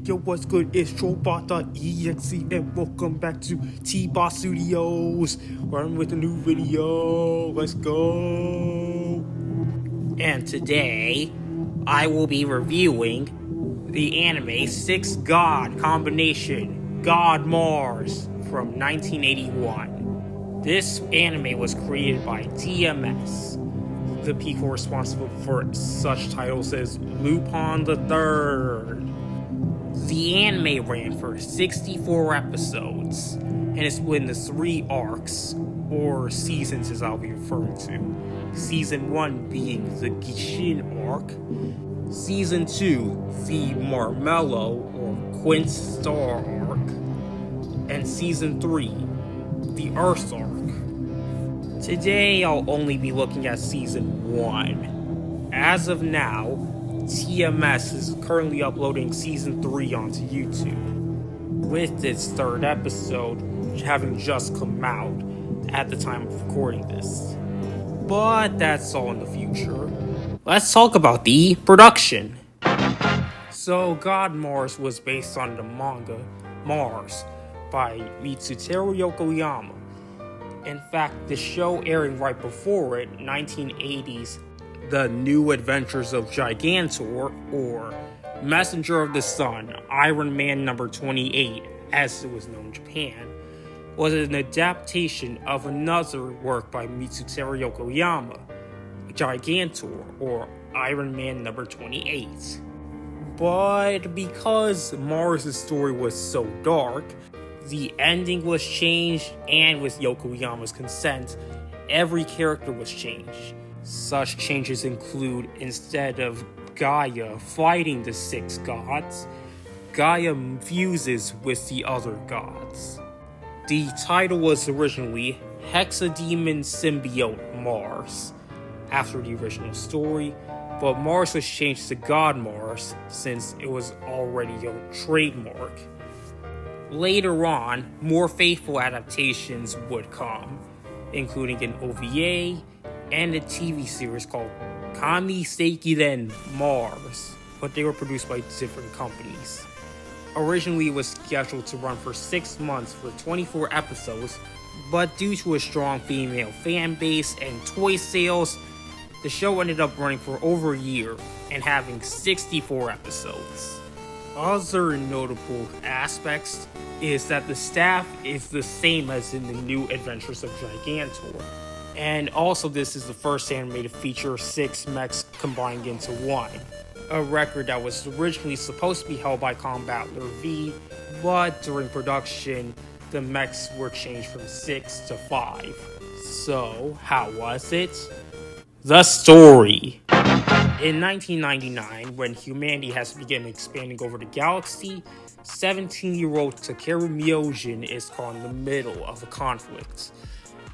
Yo, what's good? It's Trollbot.EXE and welcome back to T-Bot Studios. Run with a new video. Let's go. And today, I will be reviewing the anime Six God combination, God Mars, from 1981. This anime was created by TMS, the people responsible for such titles as Lupin the Third. The anime ran for 64 episodes, and it's within the 3 arcs, or seasons as I'll be referring to. Season 1 being the Gishin arc, Season 2 the Marmello or Quint Star arc, and Season 3 the Earth arc. Today I'll only be looking at Season 1. As of now, TMS is currently uploading Season 3 onto YouTube, with its 3rd episode having just come out at the time of recording this. But that's all in the future. Let's talk about the production. So, God Mars was based on the manga Mars by Mitsutaro Yokoyama. In fact, the show airing right before it, 1980's The New Adventures of Gigantor, or Messenger of the Sun, Iron Man number 28, as it was known in Japan, was an adaptation of another work by Mitsutaro Yokoyama, Gigantor, or Iron Man number 28. But because Mars' story was so dark, the ending was changed, and with Yokoyama's consent, every character was changed. Such changes include, instead of Gaia fighting the 6 gods, Gaia fuses with the other gods. The title was originally Hexademon Symbiote Mars, after the original story, but Mars was changed to God Mars since it was already a trademark. Later on, more faithful adaptations would come, including an OVA and a TV series called Kami Seikiren Mars, but they were produced by different companies. Originally, it was scheduled to run for 6 months for 24 episodes, but due to a strong female fan base and toy sales, the show ended up running for over a year and having 64 episodes. Other notable aspects is that the staff is the same as in the New Adventures of Gigantor. And also, this is the first anime to feature 6 mechs combined into one, a record that was originally supposed to be held by Combattler V, but during production, the mechs were changed from 6 to 5. So, how was it? The story. In 1999, when humanity has begun expanding over the galaxy, 17-year-old Takeru Myojin is caught in the middle of a conflict,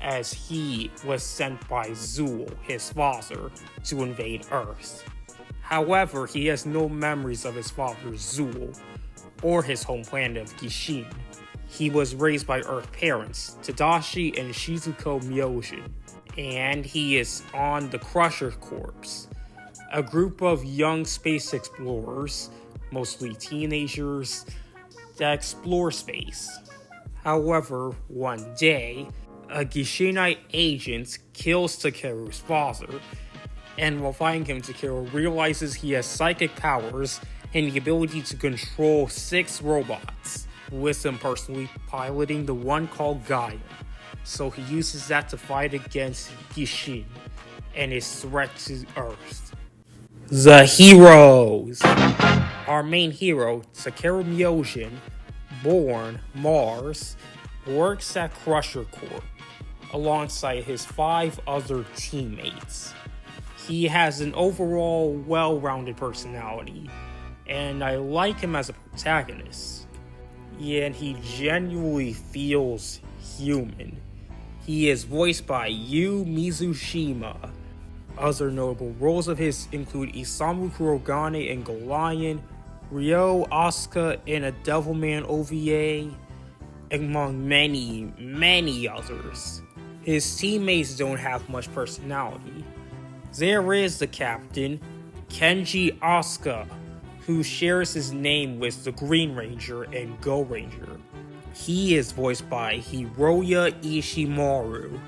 as he was sent by Zool, his father, to invade Earth. However, he has no memories of his father Zool, or his home planet of Gishin. He was raised by Earth parents, Tadashi and Shizuko Myojin, and he is on the Crusher Corps, a group of young space explorers, mostly teenagers, that explore space. However, one day, a Gishinite agent kills Takeru's father, and while fighting him, Takeru realizes he has psychic powers and the ability to control 6 robots, with him personally piloting the one called Gaia. So he uses that to fight against Gishin and his threat to Earth. The heroes! Our main hero, Takeru Myojin, born Mars, works at Crusher Corp alongside his 5 other teammates. He has an overall well-rounded personality, and I like him as a protagonist. Yeah, and he genuinely feels human. He is voiced by Yu Mizushima. Other notable roles of his include Isamu Kurogane in Golion, Ryo Asuka in a Devilman OVA, among many, many others. His teammates don't have much personality. There is the captain, Kenji Asuka, who shares his name with the Green Ranger and Go Ranger. He is voiced by Hiroya Ishimaru.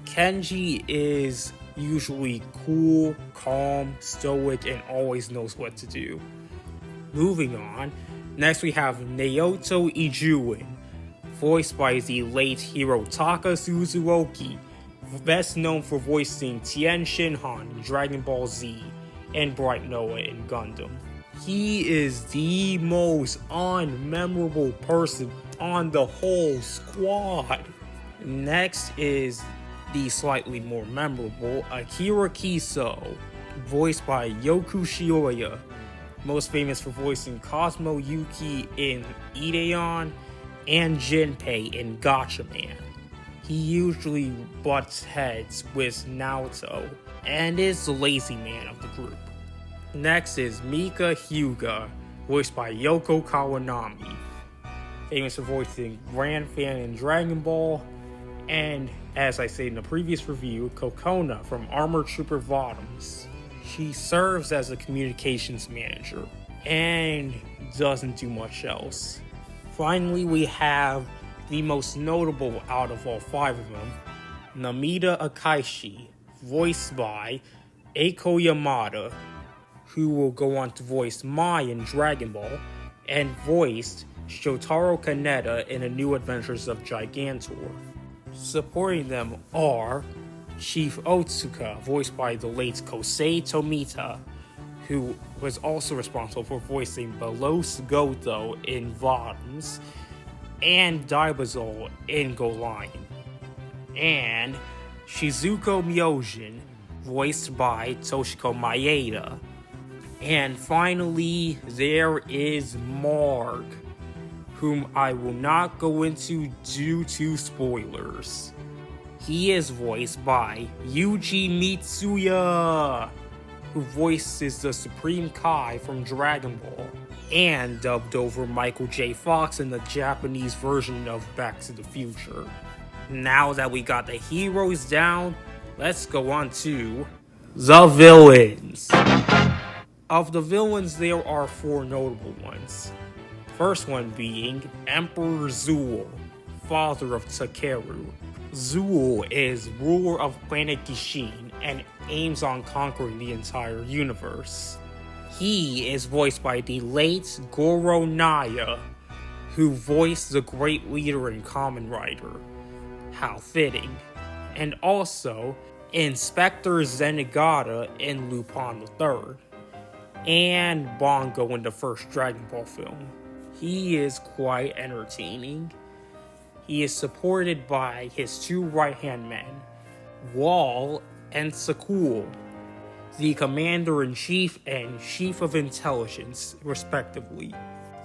Kenji is usually cool, calm, stoic, and always knows what to do. Moving on, next we have Naoto Ijuin, voiced by the late Hirotaka Suzuki, best known for voicing Tien Shinhan in Dragon Ball Z and Bright Noah in Gundam. He is the most unmemorable person on the whole squad. Next is the slightly more memorable Akira Kiso, voiced by Yoku Shioya, most famous for voicing Cosmo Yuki in Ideon and Jinpei in Gatchaman. He usually butts heads with Naoto and is the lazy man of the group. Next is Mika Hyuga, voiced by Yoko Kawanami, famous for voicing Gran Fan in Dragon Ball, and, as I said in the previous review, Kokona from Armored Trooper Bottoms. She serves as a communications manager and doesn't do much else. Finally, we have the most notable out of all 5 of them, Namida Akaishi, voiced by Eiko Yamada, who will go on to voice Mai in Dragon Ball, and voiced Shotaro Kaneda in The New Adventures of Gigantor. Supporting them are Chief Otsuka, voiced by the late Kosei Tomita, who was also responsible for voicing Belos Goto in Bottoms, and Daibazol in Go Lion. And Shizuko Myojin, voiced by Toshiko Maeda. And finally, there is Marg, whom I will not go into due to spoilers. He is voiced by Yuji Mitsuya, who voices the Supreme Kai from Dragon Ball, and dubbed over Michael J. Fox in the Japanese version of Back to the Future. Now that we got the heroes down, let's go on to the villains. Of the villains, there are 4 notable ones. First one being Emperor Zool, father of Takeru. Zool is ruler of planet Gishin and aims on conquering the entire universe. He is voiced by the late Goro Naya, who voiced the great leader in Kamen Rider. How fitting. And also Inspector Zenigata in Lupin III, and Bongo in the first Dragon Ball film. He is quite entertaining. He is supported by his 2 right-hand men, Wall and Sakul, the Commander-in-Chief and Chief of Intelligence, respectively.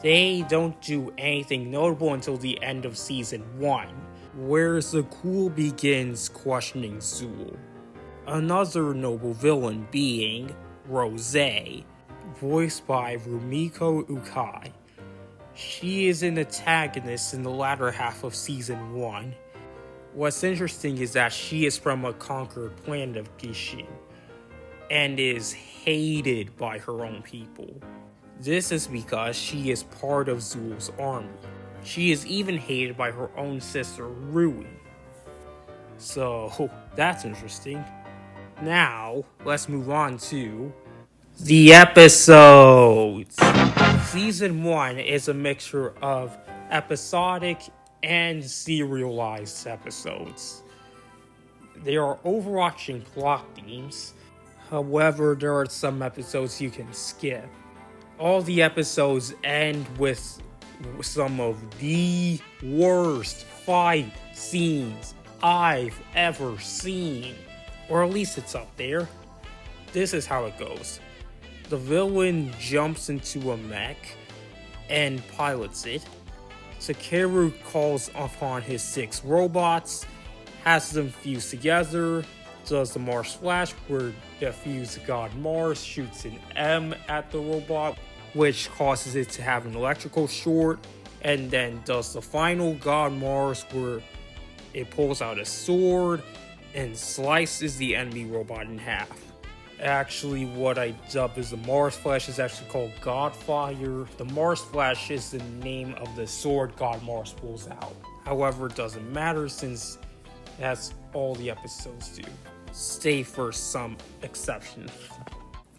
They don't do anything notable until the end of Season 1, where Sakul begins questioning Zool. Another noble villain being Rose, voiced by Rumiko Ukai. She is an antagonist in the latter half of Season 1. What's interesting is that she is from a conquered planet of Gishin, and is hated by her own people. This is because she is part of Zool's army. She is even hated by her own sister, Rui. So, that's interesting. Now, let's move on to the episodes. Season 1 is a mixture of episodic and serialized episodes. There are overarching plot themes, however, there are some episodes you can skip. All the episodes end with some of the worst fight scenes I've ever seen. Or at least it's up there. This is how it goes. The villain jumps into a mech and pilots it. Takeru calls upon his 6 robots, has them fuse together, does the Mars Flash where the fused god Mars shoots an M at the robot, which causes it to have an electrical short, and then does the final god Mars where it pulls out a sword and slices the enemy robot in half. actually what I dub as the Mars Flash is actually called Godfire. The Mars Flash is the name of the sword God Mars pulls out. However, it doesn't matter since that's all the episodes do, save for some exceptions.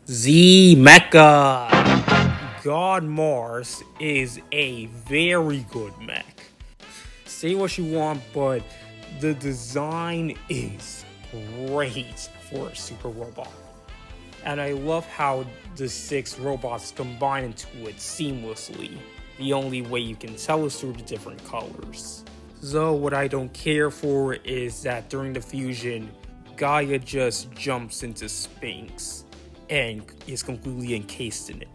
Z Mecha! God Mars is a very good mech. Say what you want, but the design is great for a super robot. And I love how the 6 robots combine into it seamlessly. The only way you can tell is through the different colors. So what I don't care for is that during the fusion, Gaia just jumps into Sphinx and is completely encased in it.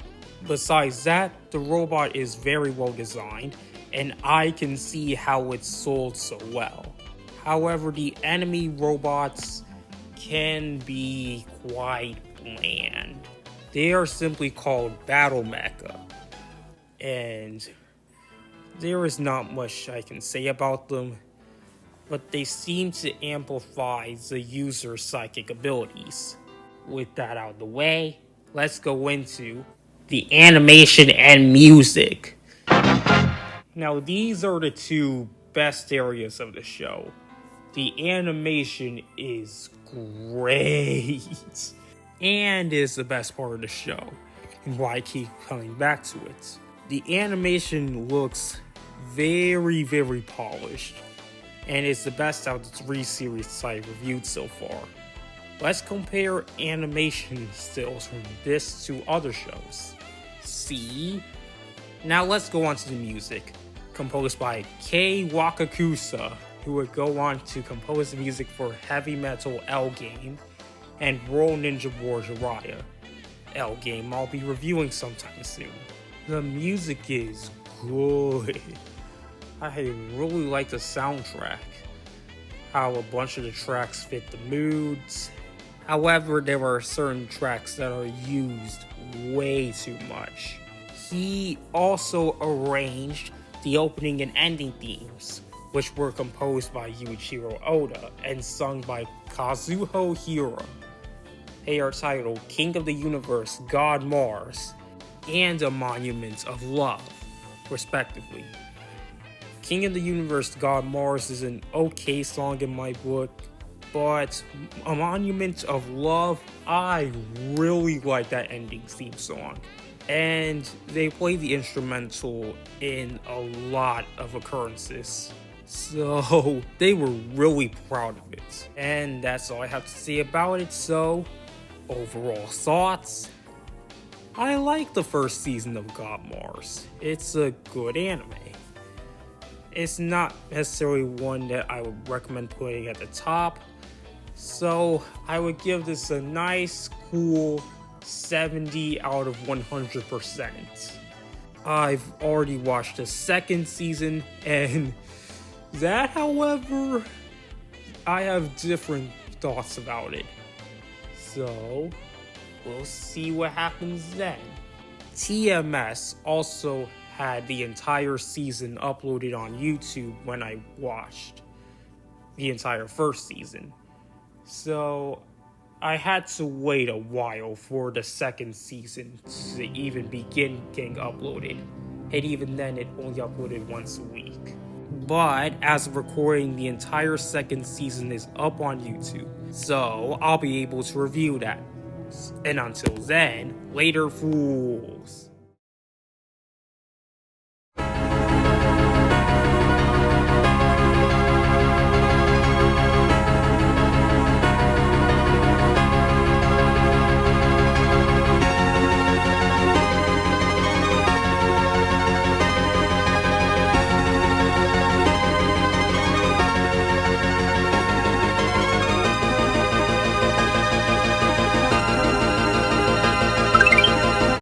Besides that, the robot is very well designed, and I can see how it's sold so well. However, the enemy robots can be quite bland. They are simply called Battle Mecha, and there is not much I can say about them, but they seem to amplify the user's psychic abilities. With that out of the way, let's go into the animation and music. Now, these are the 2 best areas of the show. The animation is great and is the best part of the show, and why I keep coming back to it. The animation looks very, very polished, and it's the best out of the 3 series I've reviewed so far. Let's compare animation stills from this to other shows. See? Now let's go on to the music, composed by Kei Wakakusa, who would go on to compose the music for Heavy Metal L Game and Roll Ninja War Jiraiya. L Game I'll be reviewing sometime soon. The music is good. I really like the soundtrack, how a bunch of the tracks fit the moods. However, there are certain tracks that are used way too much. He also arranged the opening and ending themes, which were composed by Yuichiro Oda and sung by Kazuho Hira. They are titled King of the Universe, God Mars, and A Monument of Love, respectively. King of the Universe, God Mars is an okay song in my book, but A Monument of Love, I really like that ending theme song. And they play the instrumental in a lot of occurrences, so they were really proud of it. And that's all I have to say about it. So, overall thoughts? I like the first season of God Mars. It's a good anime. It's not necessarily one that I would recommend putting at the top, so I would give this a nice, cool 70 out of 100%. I've already watched the 2nd season, and that, however, I have different thoughts about it. So, we'll see what happens then. TMS also had the entire season uploaded on YouTube when I watched the entire first season. So, I had to wait a while for the 2nd season to even begin getting uploaded. And even then, it only uploaded once a week. But as of recording, the entire 2nd season is up on YouTube, so I'll be able to review that. And until then, later fools!